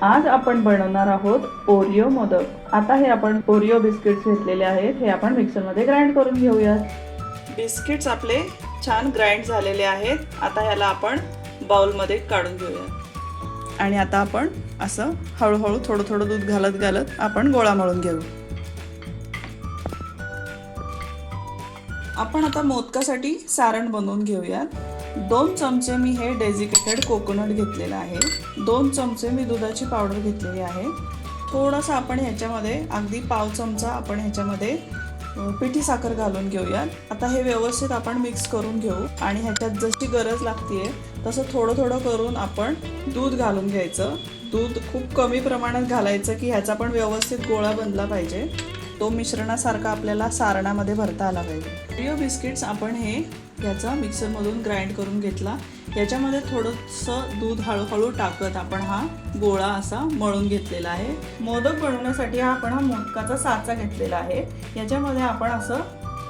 आज आपण बनवणार आहोत ओरिओ मोदक। आता हे आपण ओरिओ बिस्किट्स घेतलेले आहेत, हे आपण मिक्सरमध्ये ग्राइंड करून घेऊयात। बिस्किट्स आपले छान ग्राइंड झालेले आहेत। आता ह्याला आपण बाउलमध्ये काढून घेऊया आणि आता आपण असं हळूहळू थोडं थोडं दूध घालत घालत आपण गोळा मळून घेऊ। आपण आता मोदकासाठी सारण बनवून घेऊयात। 2 चमचे मी हे डेझिकेटेड कोकोनट घेतलेला आहे। 2 चमचे मी दुधाची पावडर घेतलेली आहे। थोडासा आपण ह्याच्यामध्ये अगदी पाव चमचा आपण ह्याच्यामध्ये पिठी साखर घालून घेऊयात। आता हे व्यवस्थित आपण मिक्स करून घेऊ आणि ह्याच्यात जशी गरज लागते तसं थोडं थोडं करून आपण दूध घालून घ्यायचं। दूध खूप कमी प्रमाणात घालायचं की ह्याचा पण व्यवस्थित गोळा बनला पाहिजे, तो मिश्रणासारखा आपल्याला सारणामध्ये भरता आला पाहिजे। ओरिओ बिस्किट्स आपण हे याचा मिक्सरमधून ग्राइंड करून घेतला। याच्यामध्ये थोडंसं दूध हळूहळू टाकत आपण हा गोळा असा मळून घेतलेला आहे। मोदक बनवण्यासाठी आपण हा मोदकाचा साचा घेतलेला आहे। याच्यामध्ये आपण असं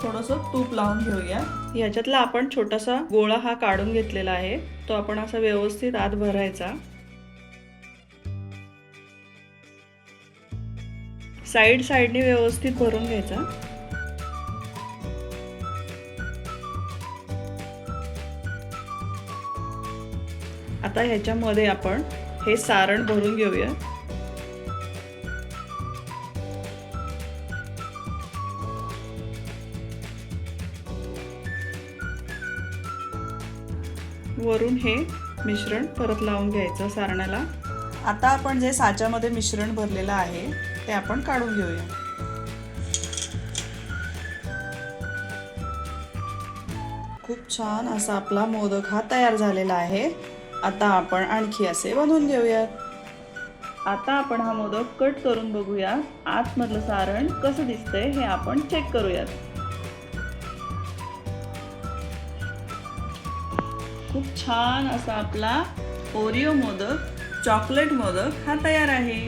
थोडंसं तूप लावून घेऊया। याच्यातला आपण छोटासा गोळा हा काढून घेतलेला आहे, तो आपण असा व्यवस्थित आत भरायचा। साईडने व्यवस्थित भरून घ्यायचा। आता ह्याच्यामध्ये आपण हे सारण भरून घेऊया। वरून हे मिश्रण परत लावून घ्यायचं सारणाला। आता आपण जे साच्यामध्ये मिश्रण भरलेलं आहे ते आपण काढून घेऊया। खूप छान असा आपला मोदक हा तयार झालेला आहे। आता आपण आणखी असे बनवून घेऊयात। आता आपण हा मोदक कट करून बघूया आतमधलं सारण कसं दिसतंय हे आपण चेक करूयात। खूप छान असा आपला ओरिओ मोदक, चॉकलेट मोदक हा तयार आहे।